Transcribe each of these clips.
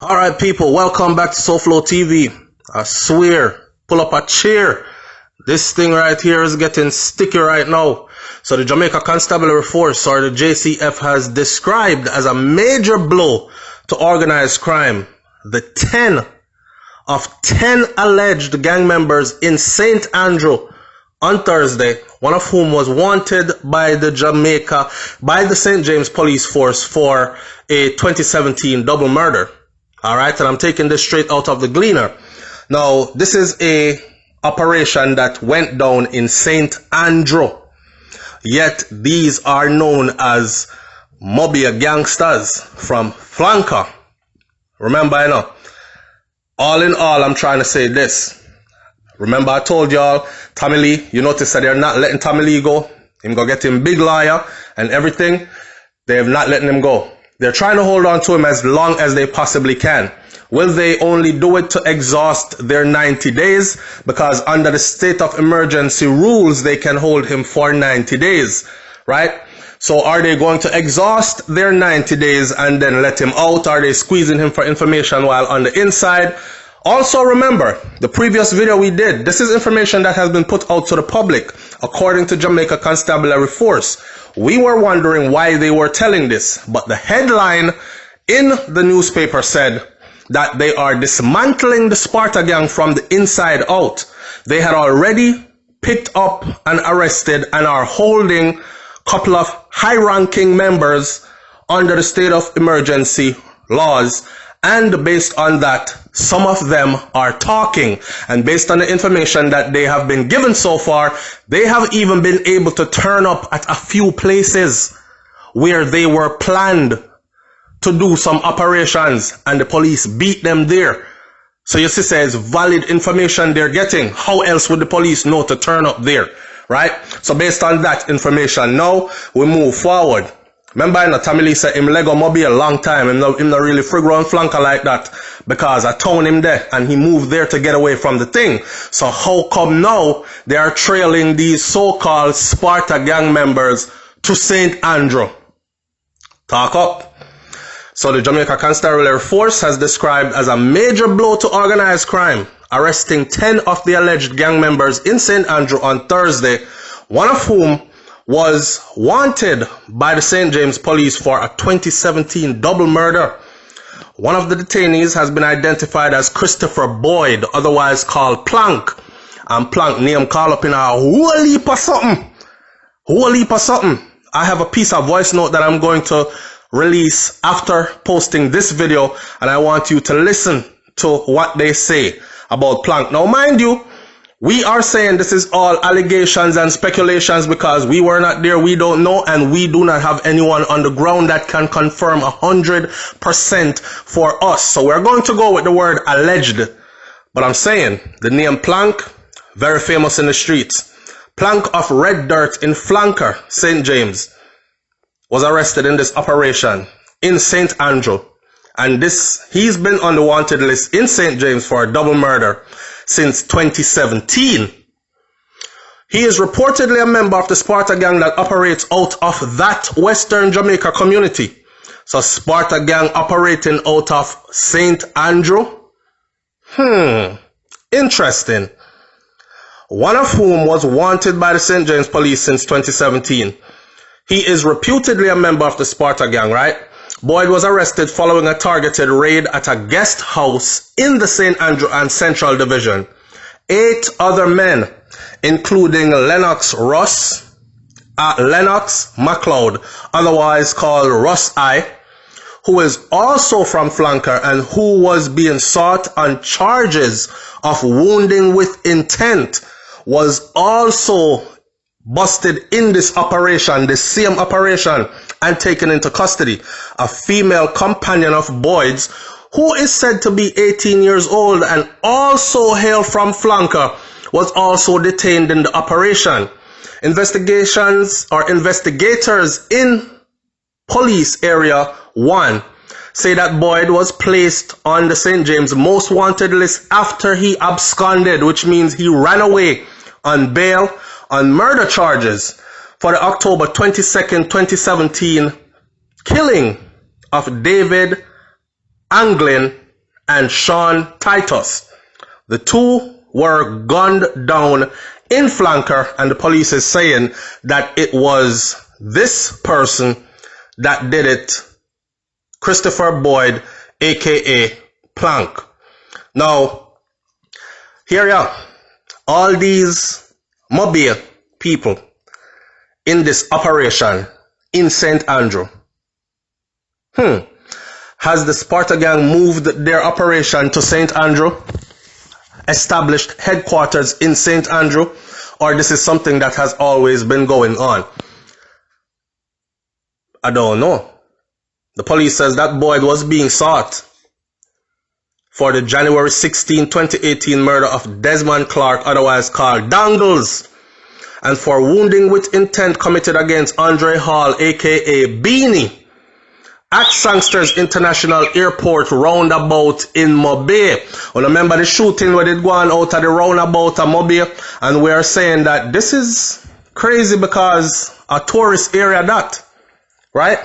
Alright people, welcome back to SouFLoTV. I swear, pull up a chair. This thing right here is getting sticky right now. So the Jamaica Constabulary Force, or the JCF, has described as a major blow to organized crime the 10 of 10 alleged gang members in St. Andrew on Thursday, one of whom was wanted by the St. James Police Force for a 2017 double murder. Alright, and I'm taking this straight out of the Gleaner. Now, this is a operation that went down in St. Andrew. Yet, these are known as Mobay gangsters from Flanker. Remember, you know, all in all, I'm trying to say this. Remember, I told y'all, Tommy Lee, you notice that they're not letting Tommy Lee go. Him go get him big lawyer and everything. They have not letting him go. They're trying to hold on to him as long as they possibly can. Will they only do it to exhaust their 90 days? Because under the state of emergency rules, they can hold him for 90 days, right? So are they going to exhaust their 90 days and then let him out? Are they squeezing him for information while on the inside? Also remember, the previous video we did, this is information that has been put out to the public, according to Jamaica Constabulary Force. We were wondering why they were telling this, but the headline in the newspaper said that they are dismantling the Sparta gang from the inside out. They had already picked up and arrested and are holding a couple of high-ranking members under the state of emergency laws. And based on that, some of them are talking. And based on the information that they have been given so far, they have even been able to turn up at a few places where they were planned to do some operations and the police beat them there. So you see, it's valid information they're getting. How else would the police know to turn up there, right? So based on that information, now we move forward. Remember, you know, Tommy Lee said him Lego Mobay a long time. Him not really frig around flanker like that because I told him there and he moved there to get away from the thing. So how come now they are trailing these so-called Sparta gang members to St. Andrew? Talk up. So the Jamaica Constabulary Force has described as a major blow to organized crime, arresting 10 of the alleged gang members in St. Andrew on Thursday, one of whom was wanted by the St. James Police for a 2017 double murder. One of the detainees has been identified as Christopher Boyd, otherwise called Plank. And Plank name call up in a whole heap of something. Whole heap of something. I have a piece of voice note that I'm going to release after posting this video, and I want you to listen to what they say about Plank. Now, mind you, we are saying this is all allegations and speculations because we were not there, we don't know, and we do not have anyone on the ground that can confirm 100% for us. So we're going to go with the word alleged. But I'm saying the name Plank, very famous in the streets. Plank of Red Dirt in Flanker, St. James, was arrested in this operation in St. Andrew. And he's been on the wanted list in St. James for a double murder since 2017. He is reportedly a member of the Sparta gang that operates out of that Western Jamaica community. So Sparta gang operating out of St. Andrew? Interesting. One of whom was wanted by the St. James Police since 2017. He is reputedly a member of the Sparta gang, right? Boyd was arrested following a targeted raid at a guest house in the St. Andrew and Central Division. 8 other men, including Lennox MacLeod, otherwise called Russ I, who is also from Flanker and who was being sought on charges of wounding with intent, was also busted in this operation, the same operation, and taken into custody. A female companion of Boyd's, who is said to be 18 years old and also hail from Flanker, was also detained in the operation. Investigators in Police Area 1 say that Boyd was placed on the St. James Most Wanted list after he absconded, which means he ran away on bail on murder charges for the October 22nd, 2017 killing of David Anglin and Sean Titus. The two were gunned down in flanker, and the police is saying that it was this person that did it, Christopher Boyd, aka Plank. Now, here you are. All these Mobay people in this operation in St. Andrew. Has the Sparta gang moved their operation to St. Andrew? Established headquarters in St. Andrew? Or this is something that has always been going on? I don't know. The police says that Boyd was being sought for the January 16, 2018 murder of Desmond Clark, otherwise called Dangles, and for wounding with intent committed against Andre Hall, aka Beanie, at Sangsters International Airport roundabout in Mobay. Well, remember the shooting where they go on out of the roundabout of Mobay, and we are saying that this is crazy because a tourist area that, right?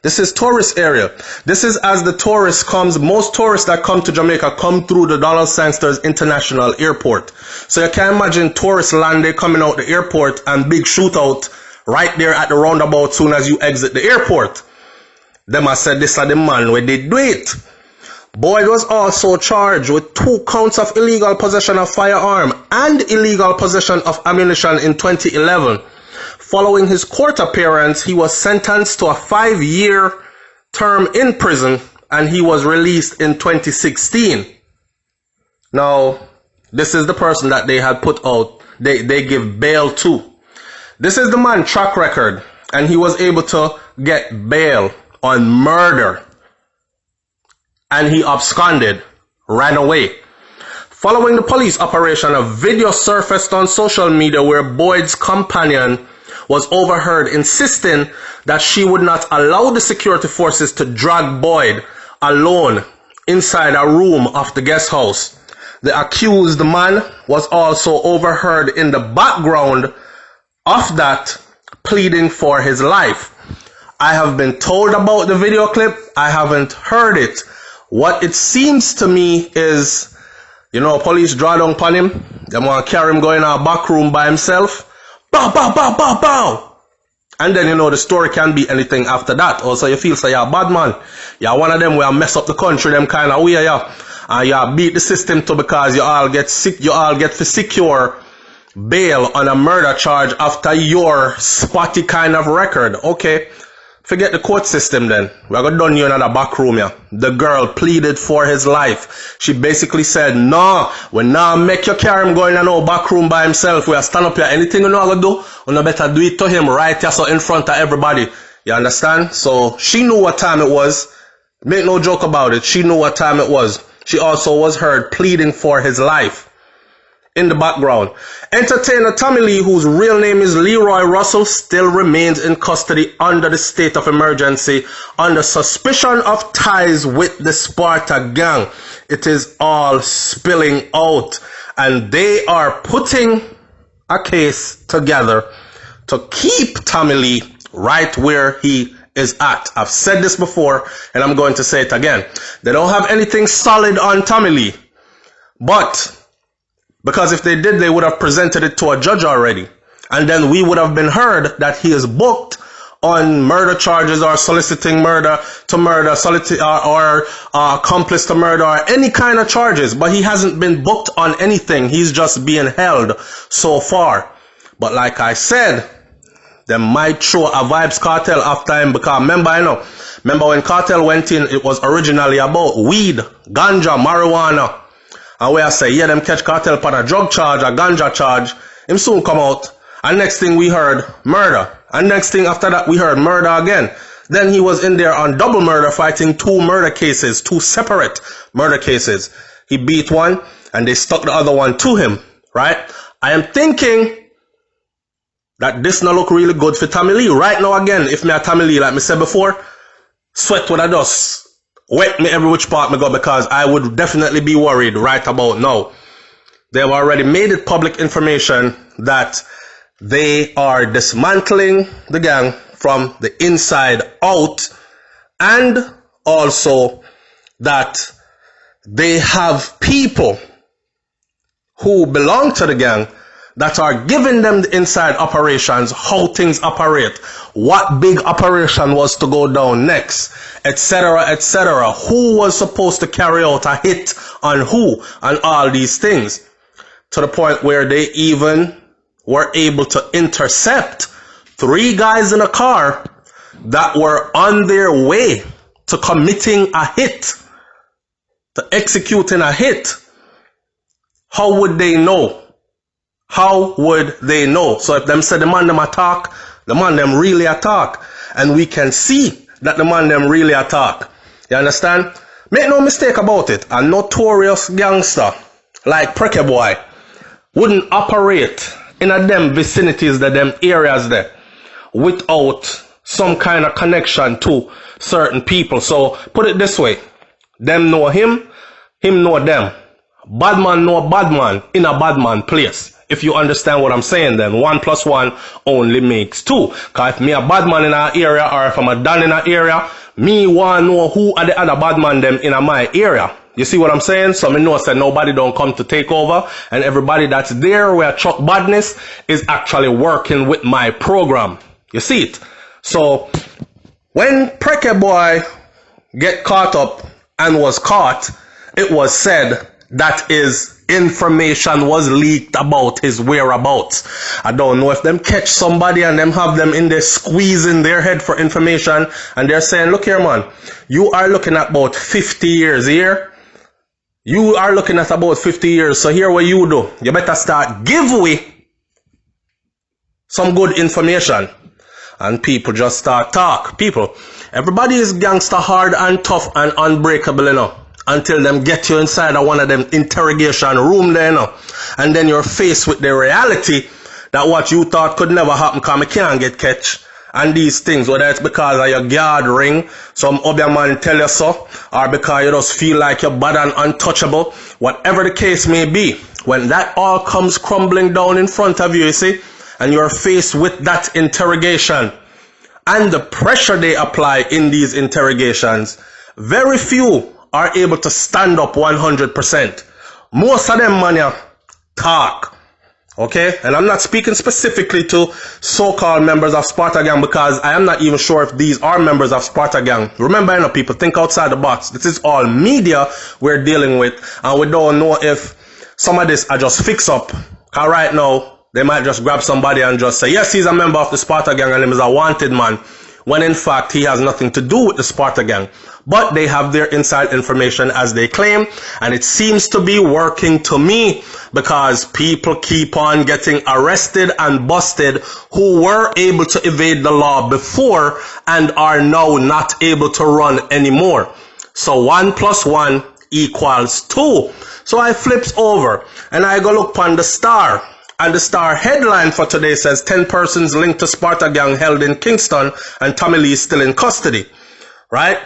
This is tourist area. This is as the tourists comes, most tourists that come to Jamaica come through the Donald Sangsters International Airport. So you can imagine tourists land, they coming out the airport and big shootout right there at the roundabout soon as you exit the airport. Them I said this are the man where they do it. Boyd was also charged with 2 counts of illegal possession of firearm and illegal possession of ammunition in 2011. Following his court appearance, he was sentenced to a 5-year term in prison and he was released in 2016. Now, this is the person that they had put out, they give bail to. This is the man track record, and he was able to get bail on murder. And he absconded, ran away. Following the police operation, a video surfaced on social media where Boyd's companion was overheard insisting that she would not allow the security forces to drag Boyd alone inside a room of the guest house. The accused man was also overheard in the background of that pleading for his life. I have been told about the video clip. I haven't heard it. What it seems to me is, you know, police draw down upon him. They want to carry him going in a back room by himself. Bow, bow, bow, bow, bow. And then, you know, the story can be anything after that. Also, you feel, say, you're a bad man. You're one of them where mess up the country, them kind of way, yeah. And you beat the system too because you all get sick, you all get for secure bail on a murder charge after your spotty kind of record. Okay. Forget the court system then. We're going to done you in another back room, yeah. The girl pleaded for his life. She basically said, no, we now make you carry him going in a back room by himself. We are stand up here. Anything you know how to do, you know better do it to him right here, so in front of everybody. You understand? So she knew what time it was. Make no joke about it. She knew what time it was. She also was heard pleading for his life. In the background, entertainer Tommy Lee, whose real name is Leroy Russell, still remains in custody under the state of emergency under suspicion of ties with the Sparta gang. It is all spilling out, and they are putting a case together to keep Tommy Lee right where he is at. I've said this before, and I'm going to say it again. They don't have anything solid on Tommy Lee, but because if they did, they would have presented it to a judge already. And then we would have been heard that he is booked on murder charges or soliciting murder to murder, or accomplice to murder, or any kind of charges. But he hasn't been booked on anything. He's just being held so far. But like I said, they might throw a Vibes Cartel after him because remember when Cartel went in, it was originally about weed, ganja, marijuana. And where I say, yeah, them catch Cartel upon a drug charge, a ganja charge, him soon come out. And next thing we heard, murder. And next thing after that, we heard murder again. Then he was in there on double murder, fighting 2 murder cases, 2 separate murder cases. He beat one, and they stuck the other one to him, right? I am thinking that this now look really good for Tommy Lee. Right now, again, if me a Tommy Lee, like me said before, sweat with a dust. Wet me every which part me go, because I would definitely be worried right about now. They've already made it public information that they are dismantling the gang from the inside out, and also that they have people who belong to the gang that are giving them the inside operations, how things operate, what big operation was to go down next, etc., etc., who was supposed to carry out a hit on who, and all these things, to the point where they even were able to intercept 3 guys in a car that were on their way to committing a hit, to executing a hit. How would they know? How would they know? So if them say the man them attack, the man them really attack. And we can see that the man them really attack. You understand? Make no mistake about it. A notorious gangster like Preke Boy wouldn't operate in a them vicinities, that them areas there, without some kind of connection to certain people. So put it this way. Them know him, him know them. Bad man know bad man in a bad man place. If you understand what I'm saying, then 1 + 1 only makes 2. Because if me a bad man in an area, or if I'm a Dan in an area, me want know who are the other bad man them in my area. You see what I'm saying? So me know that nobody don't come to take over, and everybody that's there where Chuck Badness is actually working with my program. You see it? So when Preke Boy get caught up and was caught, it was said that his information was leaked about his whereabouts. I don't know if them catch somebody and them have them in there squeezing their head for information, and they're saying, look here man, you are looking at about 50 years here. You are looking at about 50 years. So here what you do, you better start give away some good information. And people just start talk. People, everybody is gangster hard and tough and unbreakable, you know, until them get you inside of one of them interrogation room there, you know. And then you're faced with the reality that what you thought could never happen because you can't get catch. And these things, whether it's because of your guard ring, some other man tell you so, or because you just feel like you're bad and untouchable, whatever the case may be, when that all comes crumbling down in front of you, you see, and you're faced with that interrogation and the pressure they apply in these interrogations, very few are able to stand up 100%. Most of them, man, talk. Okay? And I'm not speaking specifically to so-called members of Sparta Gang, because I am not even sure if these are members of Sparta Gang. Remember, you know, people, think outside the box. This is all media we're dealing with, and we don't know if some of this are just fix up. Because right now, they might just grab somebody and just say, yes, he's a member of the Sparta Gang and he is a wanted man, when in fact he has nothing to do with the Sparta Gang. But they have their inside information as they claim, and it seems to be working to me, because people keep on getting arrested and busted who were able to evade the law before and are now not able to run anymore. So 1 + 1 equals 2. So I flips over and I go look on the Star. And the Star headline for today says 10 persons linked to Sparta Gang held in Kingston and Tommy Lee still in custody. Right?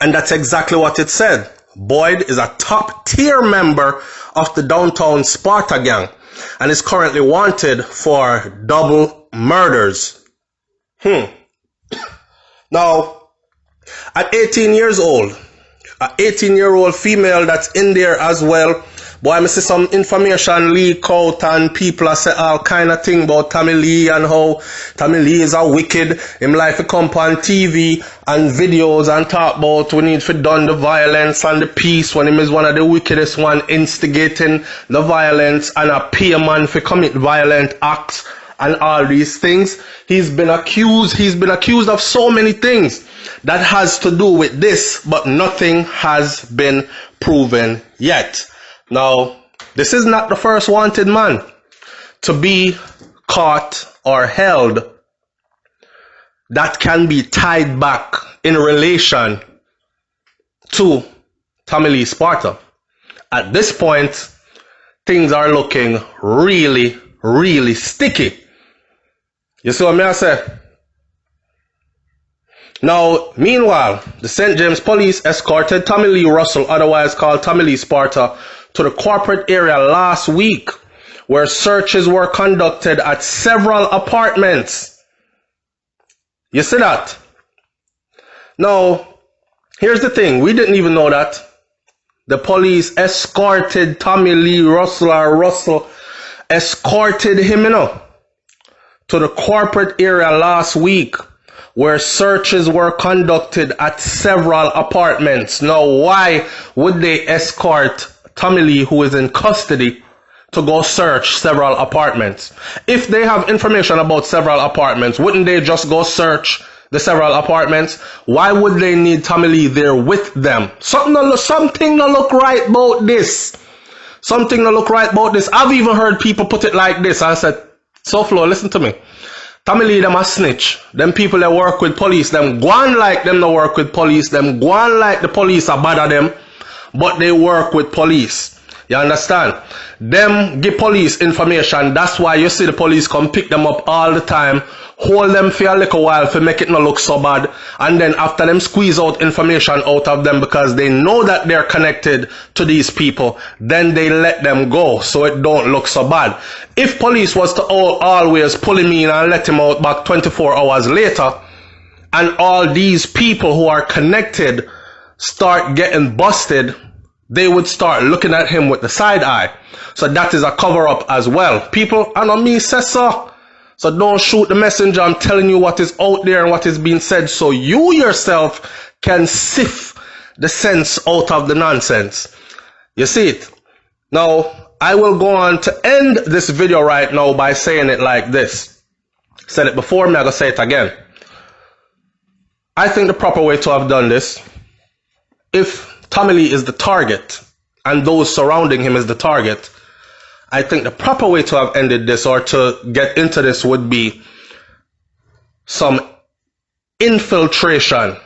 And that's exactly what it said. Boyd is a top tier member of the downtown Sparta Gang and is currently wanted for double murders. Now, at 18 years old, an 18-year-old female that's in there as well. Boy, I see some information leak out and people are say all kind of thing about Tommy Lee and how Tommy Lee is a wicked. Him like to come on TV and videos and talk about we need to done the violence and the peace when him is one of the wickedest one instigating the violence and a pay man for commit violent acts and all these things. He's been accused of so many things that has to do with this, but nothing has been proven yet. Now, this is not the first wanted man to be caught or held that can be tied back in relation to Tommy Lee Sparta. At this point, things are looking really, really sticky. You see what I say? Now, meanwhile, the St. James Police escorted Tommy Lee Russell, otherwise called Tommy Lee Sparta, to the corporate area last week, where searches were conducted at several apartments. You see that? Now, here's the thing. We didn't even know that The police escorted Tommy Lee Russell escorted him, to the corporate area last week, where searches were conducted at several apartments. Now, why would they escort Tommy Lee, who is in custody, to go search several apartments? If they have information about several apartments, wouldn't they just go search the several apartments? Why would they need Tommy Lee there with them? Something to look right about this. Something to look right about this. I've even heard people put it like this. I said, SouFlo, listen to me. Tommy Lee, them a snitch. Them people that work with police, them go on like them to work with police. Them go on like the police are bother them, but they work with police. You understand? Them give police information. That's why you see the police come pick them up all the time, hold them for a little while for make it not look so bad, and then after them squeeze out information out of them because they know that they're connected to these people, then they let them go so it don't look so bad. If police was to always pull him in and let him out back 24 hours later, and all these people who are connected start getting busted, they would start looking at him with the side eye. So that is a cover-up as well. People, I know me say so. So don't shoot the messenger. I'm telling you what is out there and what is being said, so you yourself can sift the sense out of the nonsense. You see it? Now, I will go on to end this video right now by saying it like this. Said it before, I'm gonna say it again. I think the proper way to have done this, if Tommy Lee is the target and those surrounding him is the target, I think the proper way to have ended this or to get into this would be some infiltration,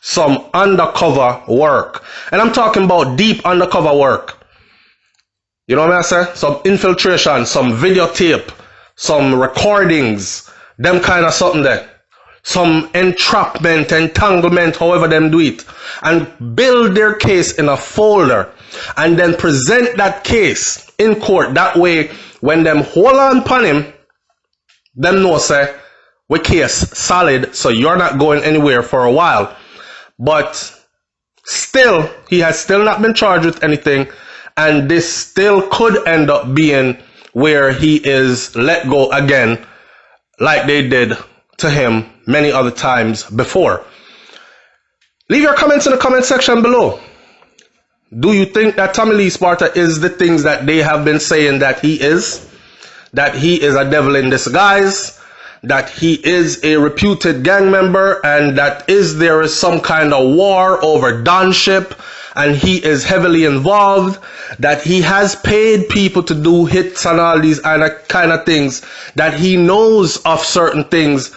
some undercover work. And I'm talking about deep undercover work. You know what I say? Some infiltration, some videotape, some recordings, them kind of something there. Some entrapment, entanglement, however them do it, and build their case in a folder and then present that case in court. That way, when them hold on upon him, them know say, we case solid, so you're not going anywhere for a while. But still, he has still not been charged with anything, and this still could end up being where he is let go again, like they did to him many other times before. Leave your comments in the comment section below. Do you think that Tommy Lee Sparta is the things that they have been saying that he is? That he is a devil in disguise? That he is a reputed gang member? And that there is some kind of war over donship and he is heavily involved? That he has paid people to do hits and all these kind of things? That he knows of certain things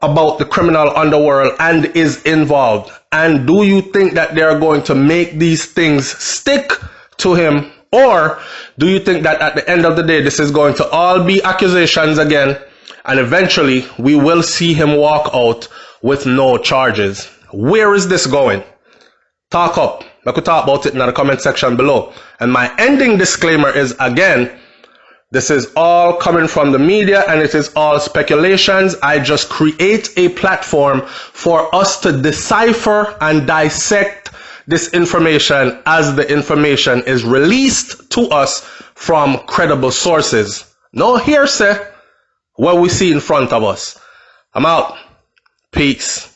about the criminal underworld and is involved? And do you think that they are going to make these things stick to him? Or do you think that at the end of the day, this is going to all be accusations again, and eventually we will see him walk out with no charges? Where is this going? Talk up. I could talk about it in the comment section below. And my ending disclaimer is, again, this is all coming from the media and it is all speculations. I just create a platform for us to decipher and dissect this information as the information is released to us from credible sources. No hearsay, what we see in front of us. I'm out. Peace.